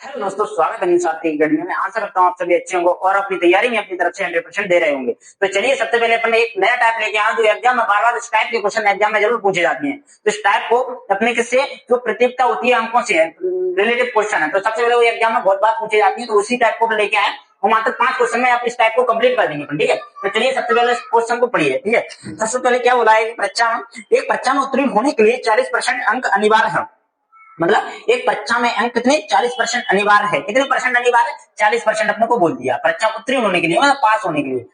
Hello दोस्तों, स्वागत है निशात की अकेडमी में। आशा करता हूँ आप सभी अच्छे होंगे और अपनी तैयारी में अपनी तरफ से 100% दे रहे होंगे। तो चलिए, सबसे पहले अपन एक नया टाइप लेके आए जो एग्जाम में बार बार इस टाइप के क्वेश्चन एग्जाम में जरूर पूछे जाते हैं। तो इस टाइप को अपने किससे जो प्रतियोगिता होती है अंकों से रिलेटेड क्वेश्चन है, तो सबसे पहले वो एग्जाम में बहुत बार पूछे जाती है, तो उसी टाइप को लेके आए। वो मात्र 5 क्वेश्चन में आप इस टाइप को कंप्लीट कर देंगे अपन, ठीक है। तो चलिए, सबसे पहले इस क्वेश्चन को पढ़िए, ठीक है। सबसे पहले क्या बोला है, एक परीक्षा में उत्तीर्ण होने के लिए 40% अंक अनिवार्य है। मतलब एक परीक्षा में अंक कितने 40% अनिवार्य है। कितने परसेंट अनिवार्य है? 40% अपने को बोल दिया परीक्षा उत्तीर्ण होने के लिए, मतलब पास होने के लिए,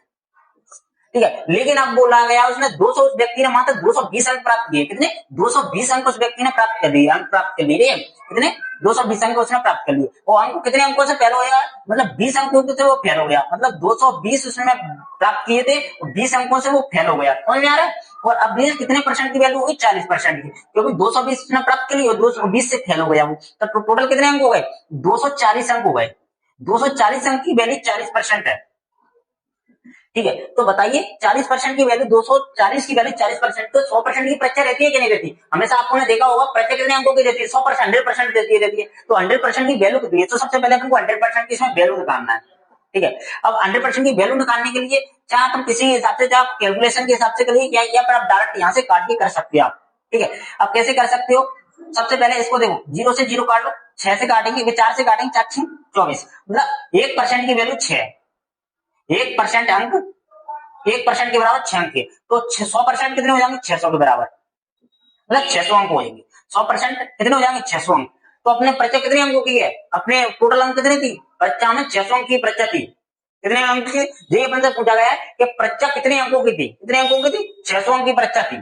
ठीक है। लेकिन अब बोला गया उसने 200, उस व्यक्ति ने मात्र 220 अंक प्राप्त किए। कितने? 220 अंक उस व्यक्ति ने प्राप्त कर लिए, अंक प्राप्त कर लिए। कितने? 220 अंक उसने प्राप्त कर लिए। वो अंक कितने अंकों से फेल हो गया? मतलब 20 अंकों से वो फेल हो गया। मतलब 220 उसने प्राप्त किए थे, 20 अंकों से वो फेल हो गया। समझ में आ रहा है? और अब ये कितने परसेंट की वैल्यू होगी? 40% की, क्योंकि 220 उसने प्राप्त कर ली और 220 से फेल हो गया वो। तो टोटल कितने अंक हो गए? 240 अंक हो गए। 240 अंक की वैल्यू 40% है, ठीक है। तो बताइए, 40% की वैल्यू, 240 की वैल्यू 40%, तो 100% की परीक्षा रहती है कि नहीं रहती? हमेशा आपने देखा होगा परीक्षा कितने अंकों की रहती है? 100%, 100% रहती है। तो 100% की वैल्यू कितनी है? तो सबसे पहले हमको 100% की इसमें वैल्यू निकालना है, ठीक है। अब 100% की वैल्यू निकालने के लिए चाहे तुम किसी हिसाब से, चाहे कैलकुलेशन के हिसाब से करिए, या पर आप डायरेक्ट यहाँ से काट के कर सकते हो आप, ठीक है। अब कैसे कर सकते हो? सबसे पहले इसको देखो, 0 से 0 काट लो, 6 से काटेंगे, 4 से काटेंगे, 4 6 24, मतलब 1% की वैल्यू 6। 1% अंक, 1% के बराबर 6 अंक है। तो 100% कितने हो जाएंगे? 600 के बराबर, मतलब 600 अंक हो जाएंगे। 100% कितने हो जाएंगे? 600 अंक। तो अपने परीक्षा कितने अंकों की है? अपने टोटल अंक कितने थी परीक्षा में? 600 अंक की परीक्षा थी। कितने अंक की? ये अपन से पूछा गया है कि परीक्षा कितने अंकों की थी? कितने अंकों की थी? 600 अंक की परीक्षा थी।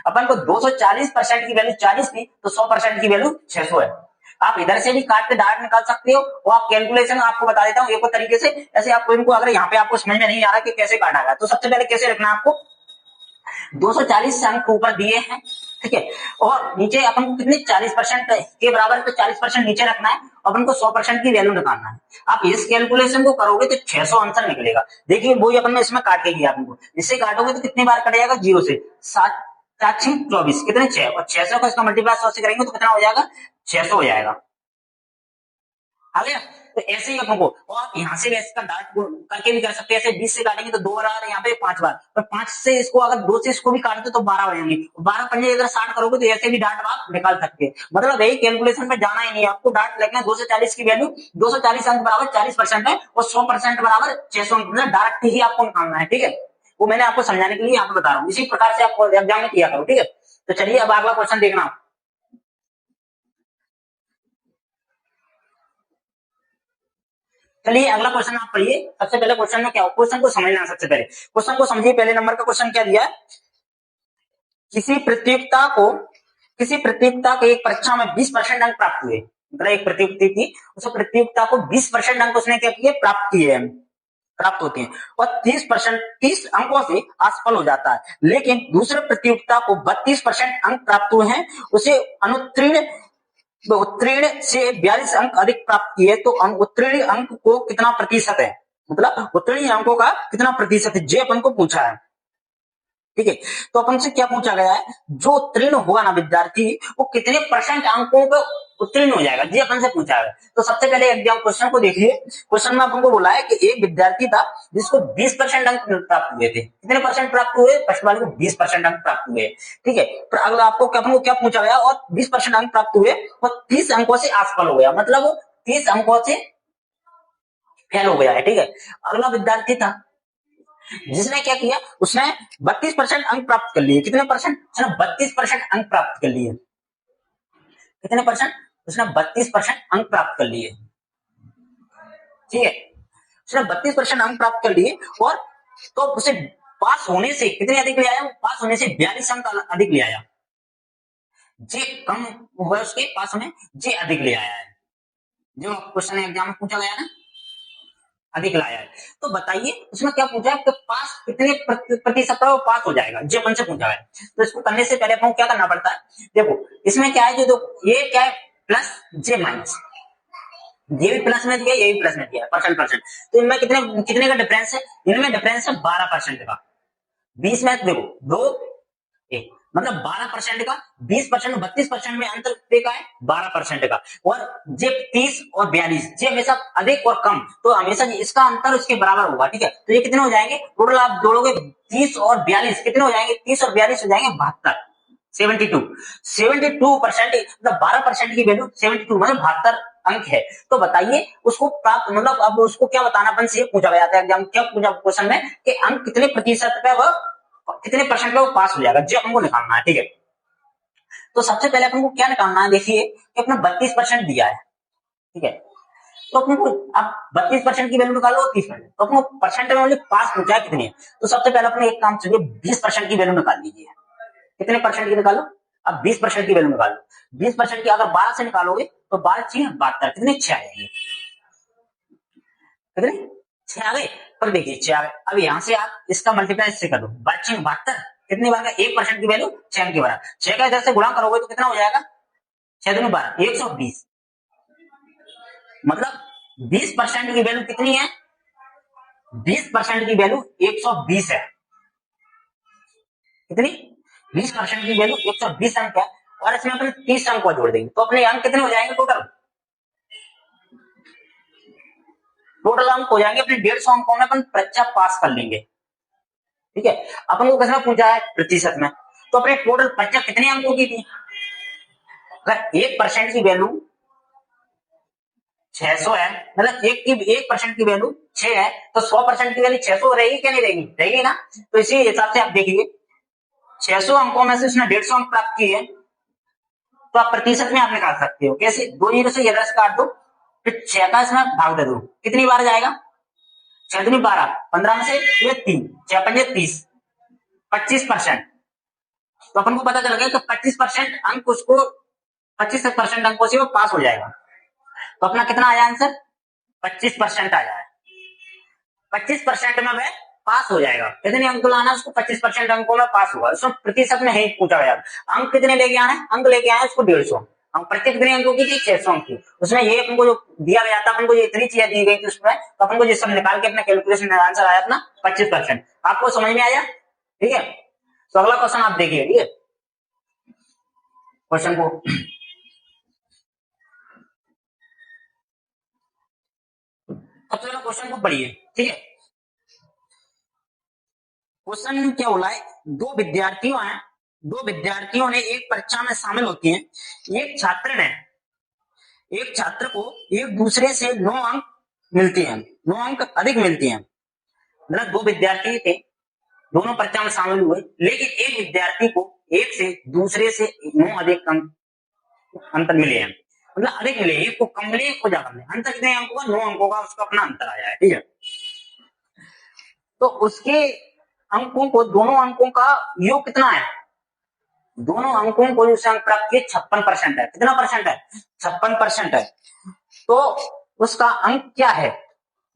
अपन को 240% की वैल्यू 40 थी, तो 100% की वैल्यू 600 है। आप इधर से भी काट के डायरेक्ट निकाल सकते हो, और आप कैलकुलेशन आपको बता देता हूँ एक और तरीके से। ऐसे आपको इनको, अगर यहाँ पे आपको समझ में नहीं आ रहा कि कैसे काटा गया, तो सबसे पहले कैसे रखना है आपको, 240 अंक ऊपर दिए हैं, ठीक है। और नीचे अपन को कितने 40% के बराबर, तो 40% नीचे रखना है। अपन को 100% की वैल्यू निकालना है। आप इस कैलकुलेशन को करोगे तो 600 आंसर निकलेगा। देखिए, वही अपन ने इसमें काट के किया। अपन को इससे काटोगे तो कितनी बार कट जाएगा? 0 से 7, 4 6 24, कितने 6, और 600 का इसका मल्टीप्लाई 100 से करेंगे तो कितना हो जाएगा? 600 हो जाएगा। आ गया? तो ऐसे ही अपन को, और यहाँ से भी इसका डार्ट करके भी कर सकते हैं। ऐसे 20 से काटेंगे तो 2 बार, यहाँ पे 5 बार, और 5 से इसको, अगर 2 से इसको भी काटते तो 12 हो जाएंगे। 12 पंजे अगर 60 करोगे तो ऐसे भी डार्ट आप निकाल सकते हैं। मतलब यही कैलकुलेशन में जाना ही नहीं है आपको, डार्ट लगना है। 240 की वैल्यू, 240 अंक बराबर 40% है, और 100% बराबर 600 अंक, मतलब डार्ट ही आपको निकालना है, ठीक है। वो मैंने आपको समझाने के लिए यहाँ पे बता रहा हूँ। इसी प्रकार से आप एग्जाम में किया करो, ठीक है। तो चलिए, अब अगला क्वेश्चन देखना। चलिए, अगला क्वेश्चन आप पढ़िए। सबसे पहले क्वेश्चन में क्या हो, क्वेश्चन को समझना है। सबसे पहले क्वेश्चन को समझिए। पहले नंबर का क्वेश्चन क्या दिया है? किसी प्रतियोगिता को किसी प्रतियोगिता को एक परीक्षा में 20% अंक प्राप्त हुए। मतलब एक प्रतियोगिता थी, उस प्रतियोगिता को 20% अंक उसने क्या किए? प्राप्त किए हैं, प्राप्त होते हैं। और 30 अंकों से असफल हो जाता है। लेकिन दूसरे प्रतियोगिता को 32% अंक प्राप्त हुए हैं, उसे अनुत्तीर्ण, तो उत्तीर्ण से 42 अंक अधिक प्राप्त किए, तो उत्तीर्ण अंक को कितना प्रतिशत है? मतलब उत्तीर्ण अंकों का कितना प्रतिशत है, जे अपन को पूछा है, ठीक है। तो अपन से क्या पूछा गया है? जो उत्तीर्ण होगा ना विद्यार्थी, वो कितने परसेंट अंकों पे उत्तीर्ण हो जाएगा, ये अपन से पूछा है। तो सबसे पहले एग्जाम क्वेश्चन को देखिए। क्वेश्चन में अपन को बोला है कि एक विद्यार्थी था जिसको 20% अंक प्राप्त हुए थे। कितने परसेंट प्राप्त हुए? फर्स्ट वाले को 20% अंक प्राप्त हुए, ठीक है। पर अगला आपको अपन को क्या पूछा गया? और 20% अंक प्राप्त हुए और 30 अंकों से असफल हो गया, मतलब 30 अंकों से फेल हो गया है, ठीक है। अगला विद्यार्थी था जिसने क्या किया, उसने 32% अंक प्राप्त कर लिए। कितने परसेंट? उसने 32% अंक प्राप्त कर लिए। कितने परसेंट? उसने 32% अंक प्राप्त कर लिए, ठीक है। उसने 32% अंक प्राप्त कर लिए, और तो उसे पास होने से कितने अधिक ले आया? पास होने से 42 अंक अधिक ले आया। जे कम हुआ उसके पास होने, जे अधिक ले आया है। जो क्वेश्चन एग्जाम में पूछा गया ना, अधिक लाया है। तो बताइए, उसमें क्या पूछा है कि पास कितने प्रतिशत पर वो पास हो जाएगा, जो अपन से पूछा है। तो इसको करने से पहले अपन को क्या करना पड़ता है? देखो, इसमें क्या है, जो ये क्या है, प्लस जे माइनस, ये भी प्लस में दिया, ये भी प्लस में दिया, परसेंट परसेंट। तो इनमें कितने कितने का डिफरेंस है? इनमें डिफरेंस है 12% का। 20 में देखो, 2 1, मतलब 12% का, 20% और 32% में अंतर कितने का है? 12% का। और जे 30 और 42 जे हमेशा अधिक और कम, तो हमेशा इसका अंतर उसके बराबर होगा। ठीक है, तो ये कितने हो जाएंगे टोटल? आप जोड़ोगे 30 और 42 कितने हो जाएंगे? 30 और 42 हो जाएंगे 72, 72% मतलब 12% की वैल्यू 72 मतलब 72 अंक है। तो बताइए उसको प्राप्त मतलब अब उसको क्या बताना, अपन से पूछा गया था एग्जाम, क्या पूछा क्वेश्चन में कि अंक कितने प्रतिशत पे वह कितने परसेंट पे वो पास हो जाएगा, जो हमको निकालना है। ठीक है, तो सबसे पहले अपन को क्या निकालना है, देखिए कि अपना 32% दिया है। ठीक है, तो अपन को अब 32% की वैल्यू निकालो, 30%, तो अपन को परसेंट में पास पूछा है कितनी है। तो सबसे पहले अपने एक काम चलिए 20% की वैल्यू निकाल लीजिए। कितने परसेंट की निकालो? अब 20% की वैल्यू निकालो। 20% की अगर 12 से निकालोगे तो 12 6 72, कितने 6 आएंगे? कितने 6 आ गए? पर देखिए 6 आ गए, अब यहां से आप इसका मल्टीप्लाई इससे कर दो, 12 72, कितने बार का 1% की वैल्यू 6 के बराबर, 6 का इधर से गुणा करोगे तो कितना हो जाएगा? 6 दूनी 12, 120। मतलब 20% की वैल्यू कितनी है? 20% की वैल्यू 120 है। कितनी? 20% की वैल्यू 120 अंक है। और इसमें अपने 30 अंक को जोड़ देंगे तो अपने अंक कितने हो जाएंगे टोटल? टोटल अंक हो जाएंगे अपने 150 अंकों में अपन परीक्षा पास कर लेंगे। ठीक है, अपन को किसमें पूछा है? प्रतिशत में। तो अपने टोटल परीक्षा कितने अंकों की थी? अगर 1% की वैल्यू 600 है, मतलब 1% की वैल्यू 6 है, तो 100% की वैल्यू 600 रहेगी क्या? नहीं रहेगी? रहेगी ना। तो इसी हिसाब से आप देखिए 600 अंकों में से उसने 150 अंक प्राप्त किए, तो आप प्रतिशत में आप निकाल सकते हो। कैसे? 2 जीरो से ये 10 काट दो, फिर 6 का इसमें भाग दे दो, कितनी बार जाएगा? 6 दूनी 12, 15 में से ये 3, 6 पंजे 30, 25%। तो अपन को पता चल गया कि 25% अंक उसको 25% अंकों से वो पास हो जाएगा। तो अपना कितना आया आंसर? 25% आया है। 25% में वह पास हो जाएगा। कितने अंक लाना उसको? 25% अंकों में पास होगा। उसमें प्रतिशत में ही पूछा गया। अंक कितने लेके आना है? अंक लेके आए उसको 150। हम प्रत्येक कितने अंकों की थी? 600 अंक की। उसमें ये अपन को जो दिया गया था, अपन को ये इतनी चीजें दी गई थी उसमें, तो अपन को ये सब निकाल के अपना कैलकुलेशन आंसर आया अपना 25%। आपको समझ में आया? ठीक है, तो अगला क्वेश्चन आप देखिए। ठीक है, क्वेश्चन को सबसे पहले क्वेश्चन को पढ़िए। ठीक है, क्वेश्चन क्या बोला है? दो विद्यार्थियों ने एक परीक्षा में शामिल होते हैं। एक छात्र ने एक छात्र को एक दूसरे से 9 अंक मिलते हैं, 9 अंक अधिक मिलते हैं। मतलब दो विद्यार्थी थे, दोनों परीक्षा में शामिल हुए, लेकिन एक विद्यार्थी को एक से दूसरे से 9 अधिक अंक अंतर मिले हैं। मतलब अधिक मिले, एक को कम मिले, एक को ज्यादा मिले। अंतर कितने अंकों का? 9 अंकों का उसका अपना अंतर आया है। ठीक है, तो उसके अंकों को, दोनों अंकों का योग कितना है? दोनों अंकों को जो अंक प्राप्त किए 56% है। कितना परसेंट है? 56% है। तो उसका अंक क्या है?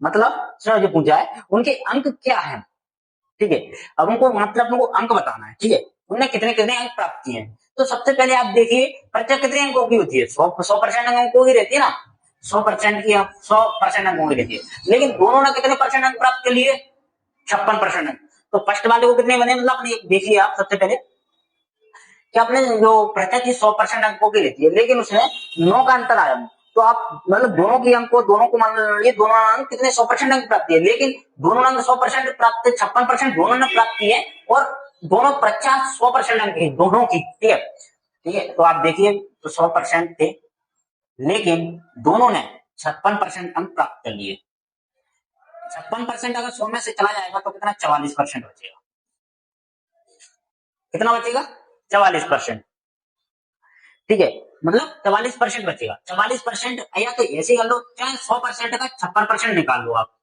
मतलब जो पूछा है उनके अंक क्या है। ठीक है, अब उनको मतलब उनको अंक बताना है। ठीक है, उन्होंने कितने कितने अंक प्राप्त किए हैं। तो सबसे पहले आप देखिए परीक्षा कितने अंकों की होती है? 100% अंकों की रहती है ना। 100% की 100% अंकों की रहती है, लेकिन दोनों ने कितने परसेंट अंक प्राप्त कर लिए? 56% अंक। तो फर्स्ट वाले को कितने बने? मतलब अपने देखिए आप सबसे पहले कि आपने जो परीक्षा थी 100% अंकों की रहती है, लेकिन उसमें 9 का अंतर आया। तो आप मतलब दोनों की अंक को, दोनों को मान लीजिए दोनों अंक कितने 100% अंक प्राप्त किए, लेकिन दोनों अंक 100% प्राप्त, 56% दोनों ने प्राप्त किए, और दोनों परीक्षा 100% अंक की दोनों की। ठीक है, ठीक है, तो आप देखिए तो 100% थे, लेकिन दोनों ने 56% अंक प्राप्त कर लिए। 56% अगर 100 में से चला जाएगा तो कितना? 44% बचेगा। कितना बचेगा? 44%। ठीक है, मतलब 44% बचेगा। 44% या तो ऐसे कर लो, चाहे 100% का 56% निकाल लो आप।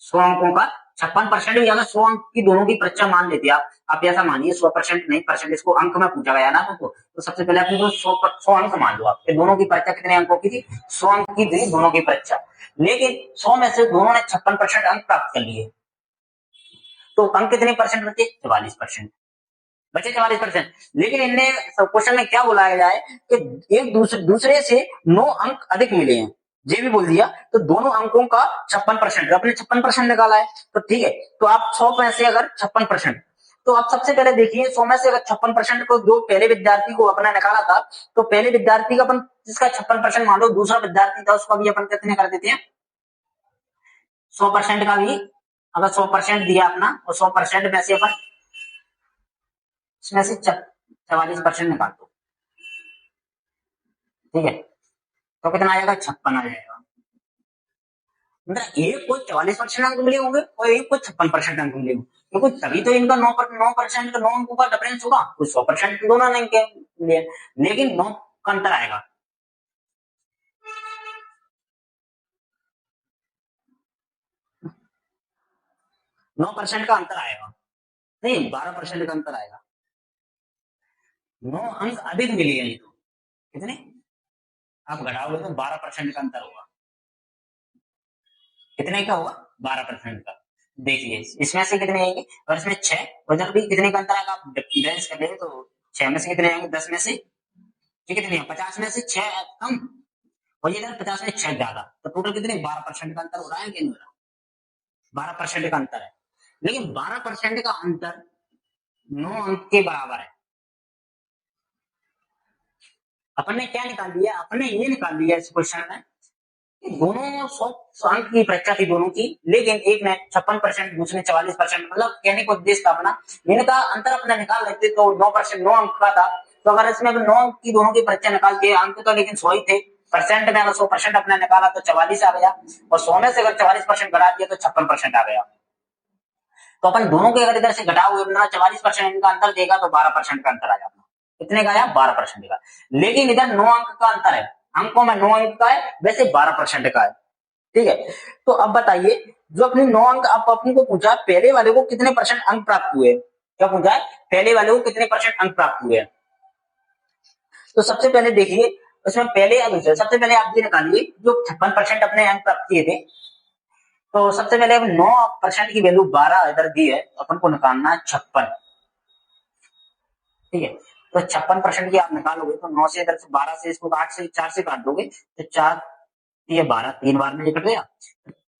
100 अंकों का 56% भी, अगर 100 अंक की दोनों की परीक्षा मान लेते आप ऐसा मानिए 100% नहीं, परसेंट इसको अंक में पूछा गया ना तो सबसे पहले अपने 100 अंक मान लो आप। दोनों की परीक्षा कितने अंकों की थी? 100 अंक की थी दोनों की परीक्षा, लेकिन 100 में से दोनों ने 56% अंक प्राप्त कर लिए। तो अंक कितने परसेंट बचे? 44% बचे। 44%। लेकिन इनने क्वेश्चन में क्या बोला गया है कि एक दूसरे से 9 अंक अधिक मिले हैं, ये भी बोल दिया। तो दोनों अंकों का 56%, अपने 56% निकाला है। तो ठीक है, तो आप 100 में से अगर 56%, तो अब सबसे पहले देखिए 100 में से अगर 56% को जो पहले विद्यार्थी को अपना निकाला था, तो पहले विद्यार्थी का अपन जिसका 56% मान लो दूसरा विद्यार्थी था उसको भी अपन कितने कर देते हैं 100% का भी, अगर 100% दिया अपना और 100% में से अपन इसमें से 44% निकाल दो, ठीक है, तो कितना आ जाएगा 56 आ जाएगा। मतलब एक को 44% अंक मिले होंगे और एक को 56% अंक मिले होंगे, क्योंकि तभी तो इनका 9% का 9 अंकों का डिफरेंस होगा, तो 100% दोनों अंक के लिए, लेकिन 9 का अंतर आएगा। 9% का अंतर आएगा, नहीं 12% का अंतर आएगा। 9 अंक अधिक मिले हैं, तो कितने आप घटाओगे तो 12% का अंतर होगा। कितने का होगा 12% का। देखिए इसमें से कितने आएंगे, और इसमें 6 उधर भी कितने का अंतर आएगा, आप बैलेंस कर लेंगे तो 6 में से कितने आएंगे 10 में से, ये कितने 50 में से 6 कम और ये 50 में 6 ज्यादा, तो टोटल कितने 12% का अंतर हो रहा है कि नहीं हो रहा, 12% का अंतर है। लेकिन 12% का अंतर 9 अंक के बराबर है। अपन ने क्या निकाल दिया, अपन ने ये निकाल दिया इस क्वेश्चन में कि दोनों 100 अंक की परीक्षा थी दोनों की, लेकिन एक ने 56%, दूसरे 44%, मतलब कहने को उद्देश्य था अपना, मैंने कहा अंतर अपना निकाल लेते तो 9% 9 अंक का था, तो अगर इसमें 9 अंक की दोनों की परीक्षा निकाल के अंक तो लेकिन 100 ही थे, परसेंट में अगर 100% अपने निकाला तो 44 आ गया, और 100 में से अगर 44% घटा दिया तो 56% आ गया। तो अपन दोनों के अगर इधर से घटाओगे 44% इनका अंतर देगा तो 12% का अंतर आ जाता, कितने का आया 12% का। लेकिन इधर 9 अंक का अंतर है, अंकों में 9 अंक का है, वैसे 12% का है, ठीक है। तो अब बताइए जो अपने 9 अंक आप अपने को पूछा पहले वाले को कितने परसेंट अंक प्राप्त हुए, क्या पूछा है पहले वाले को कितने परसेंट अंक प्राप्त हुए। तो सबसे पहले देखिए उसमें पहले या दूसरे, सबसे पहले आप ये निकालिए जो 56% अपने अंक प्राप्त किए थे, तो सबसे पहले अब 9% की वैल्यू 12 इधर दी है, अपन को निकालना है 56, ठीक है। तो 56% की आप निकालोगे तो 9 से इधर से 12 से इसको 8 से 4 से काट दोगे तो 4 ये 12 3 बार में निकल गया,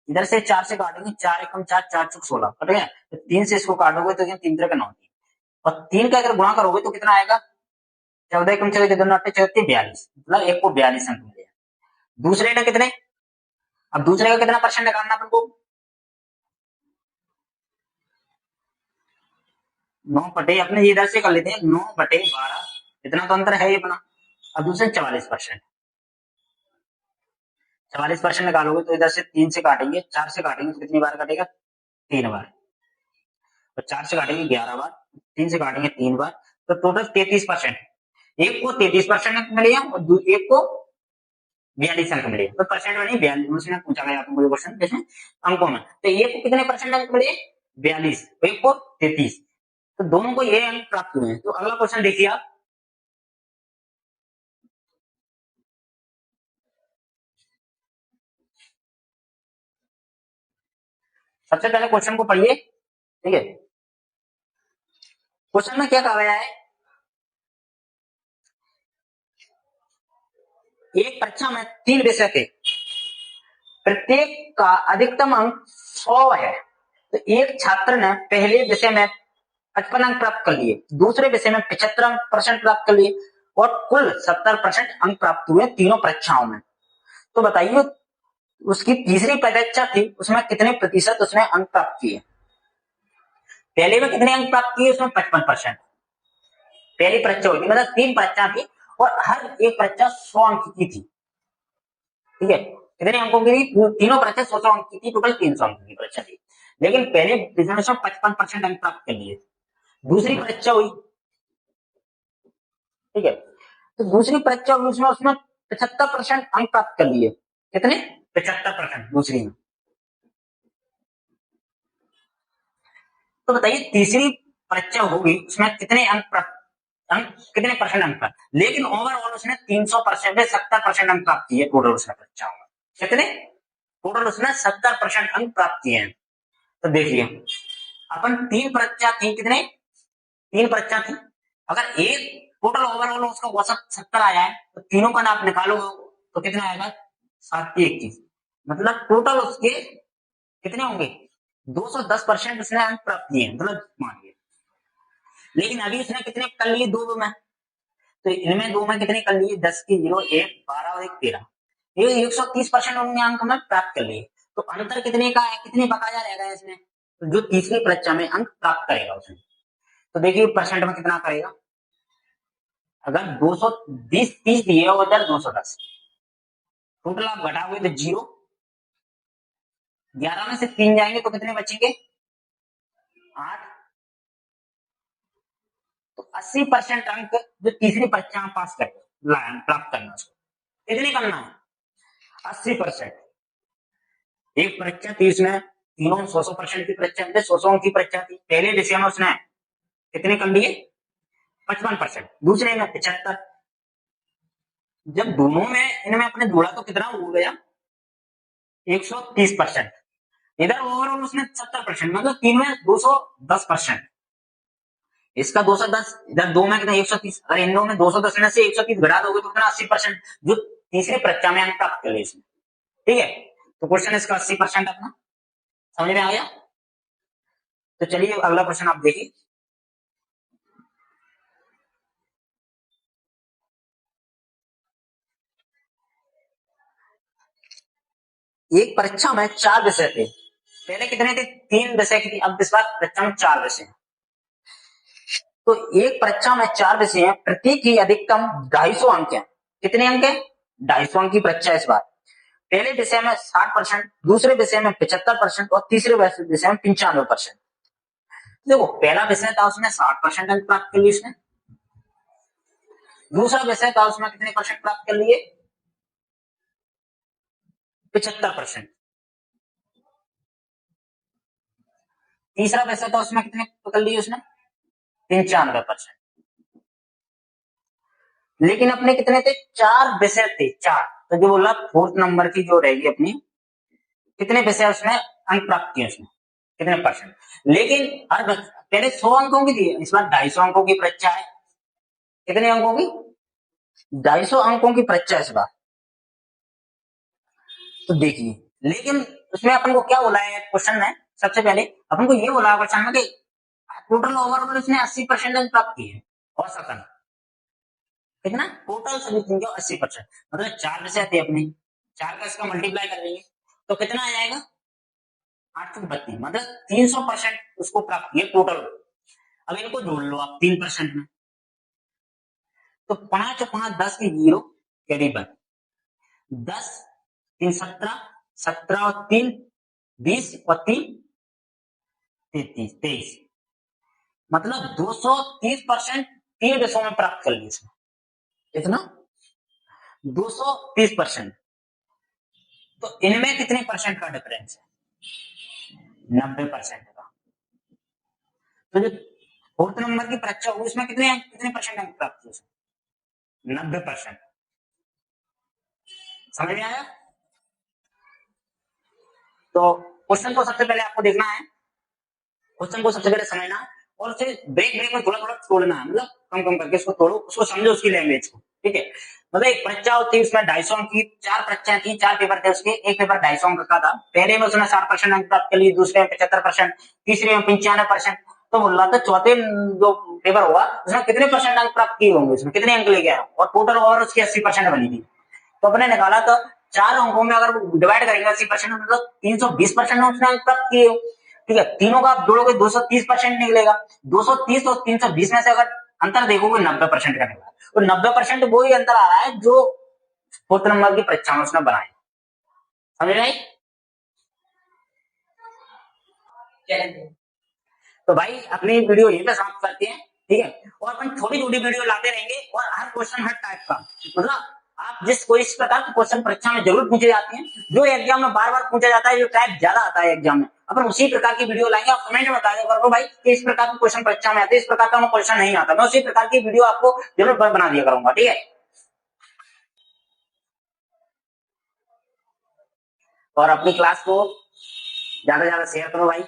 इधर से 4 से काटेंगे 4 एकम 4 4 चौक 16 कट गया, तो 3 से इसको काटोगे तो 3 3 9 और 3 का अगर गुणा करोगे तो कितना आएगा 14 एकम 14 दोनों 42, मतलब एक को 42 अंक मिले। दूसरे ने कितने, अब दूसरे का कितना परसेंट निकालना अपन को 9 बटे अपने इधर से कर लेते हैं 9/12, इतना तो अंतर है ही अपना। अब दूसरे 44%, 44% निकालोगे तो इधर से 3 से काटेंगे 4 से काटेंगे तो कितनी बार काटेगा 3 बार, तो 4 से काटेंगे 11 बार, 3 से काटेंगे 3 बार, तो टोटल 33%, एक को 33% अंक मिले और एक को 42 अंक मिले, तो परसेंट में नहीं 42 उसने पूछा गया आपको क्वेश्चन जैसे अंकों में, तो एक को कितने परसेंट अंक मिले 42, एक को 33, तो दोनों को ये अंक प्राप्त हुए हैं। तो अगला क्वेश्चन देखिए आप, सबसे पहले क्वेश्चन को पढ़िए, ठीक है। क्वेश्चन में क्या कहा गया है, एक परीक्षा में 3 विषय थे, प्रत्येक का अधिकतम अंक 100 है, तो एक छात्र ने पहले विषय में 55 अंक प्राप्त कर लिए, दूसरे विषय में 75% प्राप्त कर लिए और कुल 70% अंक प्राप्त हुए तीनों परीक्षाओं में। तो बताइए उसकी तीसरी परीक्षा थी उसमें कितने प्रतिशत उसने अंक प्राप्त किए, पहले में कितने अंक प्राप्त किए उसमें 55%, पहली परीक्षा हुई थी मतलब 3 परीक्षा थी और हर एक परीक्षा 100 अंक की थी, ठीक है। कितने अंकों की थी, तीनों परीक्षा 100 अंक की थी, टोटल 300 अंक की परीक्षा थी, लेकिन पहले बिजनेस में 55% अंक प्राप्त कर लिए। दूसरी परीक्षा हुई, ठीक है, तो दूसरी परीक्षा हुई उसमें उसमें 75% अंक प्राप्त कर लिए, कितने 75% दूसरी में। तो बताइए तीसरी परीक्षा होगी उसमें कितने अंक प्राप्त, अंक कितने परसेंट अंक प्राप्त, लेकिन ओवरऑल उसने 300% में 70% अंक प्राप्त किए टोटल उसने परीक्षाओं में, कितने टोटल उसने 70% अंक प्राप्त किए हैं। तो देखिए अपन 3 परीक्षा थी, कितने 3 परीक्षा थी, अगर एक टोटल ओवरऑल उसका औसत 70 आया है तो तीनों का नाप निकालो तो कितना आएगा 721, मतलब टोटल उसके कितने होंगे 210% उसने अंक प्राप्त किए, मतलब मानिए लेकिन अभी उसने कितने कर लिए, दो में, तो इनमें दो में कितने कर लिए, 10 की 0, 1 12 और 1 13, ये 130% उन्होंने अंक में प्राप्त कर लिए। तो अंतर कितने का है, कितने बकाया रह गए इसमें, तो जो तीसरी परीक्षा में अंक प्राप्त करेगा उसमें, तो देखिए परसेंट में कितना करेगा, अगर 220 30 दिए और उधर 210, टोटल आप घटाओगे तो 0, 11 में से 3 जाएंगे तो कितने बचेंगे, 8, तो 80% अंक जो तीसरी परीक्षा में पास करेगा प्राप्त करना उसको, कितने करना है, 80%। एक परीक्षा थी उसमें, तीनों 100% की परीक्षा थी, 100 की परीक्षा थी, पहले विषय में उसने कितने कर लिए, 55%, दूसरे में 75, जब दोनों में इनमें अपने जोड़ा तो कितना हो गया, 130%, इधर ओवरऑल उसने 70%, मतलब तीन में 210%, इसका 210, इधर दो में कितना 130, अगर इन दोनों में 210 में से 130 घटा दोगे तो कितना 80%, जो तीसरी परीक्षा में अंक प्राप्त कर लिए इसमें, ठीक है। तो क्वेश्चन इसका 80% अपना समझ में आ गया। तो चलिए अगला क्वेश्चन आप देखिए, एक परीक्षा में 4 विषय थे, पहले कितने थे, 3 विषय की थी, अब इस बार परीक्षा में 4 विषय हैं। तो एक परीक्षा में 4 विषय हैं, प्रत्येक की अधिकतम 250 अंक है, कितने अंक है, 250 अंक की परीक्षा इस बार। पहले विषय में 60%, दूसरे विषय में 75% और तीसरे विषय में 95%। देखो पहला विषय था उसमें 60% अंक प्राप्त कर लिए उसने, दूसरा विषय था उसमें कितने परसेंट प्राप्त कर लिए, 75%, तीसरा विषय था उसमें कितने कर लिए उसने, 95%। लेकिन अपने कितने थे, 4 विषय थे, 4, तो जो बोला फोर्थ नंबर की जो रहेगी अपनी, कितने विषय उसने अंक प्राप्त किए उसने, कितने परसेंट, लेकिन हर पहले 100 अंकों की थी, इस बार 250 अंकों की परीक्षा है, कितने अंकों की, 250 अंकों की परीक्षा इस बार। तो देखिए, लेकिन उसमें अपन को क्या बोला है क्वेश्चन में, सबसे पहले अपन को ये बोला क्वेश्चन में कि टोटल ओवरऑल उसने 80% अंक प्राप्त किए हैं, और सकन कितना, टोटल सभी चीजों 80%, मतलब 4 विषय थे अपने, 4 का इसका मल्टीप्लाई कर देंगे तो कितना आ जाएगा, 832, मतलब 300% उसको प्राप्त किए टोटल। अब इनको जोड़ लो आप 3% में, तो 5 और 5 10 की 0, कैरी बैक 10, 3 17, 17 और 3 20 और 3 33, 23, मतलब 230% 3 विषयों में प्राप्त कर लिया इसने, इतना 230%। तो इनमें कितने परसेंट का डिफरेंस है, 90% का। तो जो फोर्थ नंबर की परीक्षा हुई उसमें कितने परसेंट अंक प्राप्त हुए, 90%। समझ में आया। तो क्वेश्चन को सबसे पहले आपको देखना है, क्वेश्चन को सबसे पहले समझना है, और उसे ब्रेक ब्रेक में थोड़ा थोड़ा तोड़ना है, मतलब कम कम करके उसको तोड़ो, उसको समझो उसकी लैंग्वेज को, ठीक है। मतलब एक परीक्षा होती है उसमें 250 अंक की, 4 परीक्षाएं थी, 4 पेपर थे उसके, एक पेपर 250 अंक का था, पहले में उसने 60% अंक प्राप्त कर लिए, दूसरे में 75%, तीसरे में 95%। तो बोल रहा था चौथे जो पेपर हुआ उसमें कितने परसेंट अंक प्राप्त किए होंगे, उसमें कितने अंक लेके आया, और टोटल ओवर उसकी 80% बनी थी। तो अपने निकाला तो 4 अंकों में अगर डिवाइड करेंगे 80%, मतलब 320% उसने अंक प्राप्त किए हो, ठीक है। तीनों का आप जोड़ोगे 230% निकलेगा, 230 और 320 में से अगर अंतर देखोगे 90% का निकला, तो 90% वो ही अंतर आ रहा है जो फोर्थ नंबर की परीक्षा में उसने बनाया, समझ रहे। तो भाई अपनी वीडियो यहीं पे समाप्त करते हैं, ठीक है, और अपन छोटी छोटी वीडियो लाते रहेंगे, और हर क्वेश्चन हर टाइप का, मतलब आप जिस कोई इस प्रकार के क्वेश्चन परीक्षा में जरूर पूछे जाते हैं, जो एग्जाम में बार बार पूछा जाता है, जो टाइप ज्यादा आता है एग्जाम में, अपन उसी प्रकार की वीडियो लाएंगे। आप कमेंट में बता देगा भाई कि इस प्रकार के क्वेश्चन परीक्षा में आते हैं, इस प्रकार का क्वेश्चन नहीं आता, मैं उसी प्रकार की वीडियो आपको जरूर बना दिया करूंगा, ठीक है। और अपनी क्लास को ज्यादा से ज्यादा शेयर करो भाई,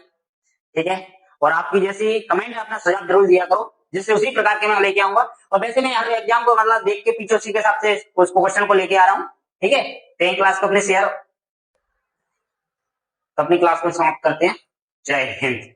ठीक है। और आपकी जैसी कमेंट अपना सुझाव जरूर दिया करो, जिससे उसी प्रकार के मैं लेके आऊंगा। और वैसे मैं हर एग्जाम को मतलब देख के पीछे उसी के हिसाब से उस क्वेश्चन को लेके आ रहा हूँ, ठीक है। तो ये क्लास को अपने शेयर, अपनी क्लास को समाप्त करते हैं। जय हिंद।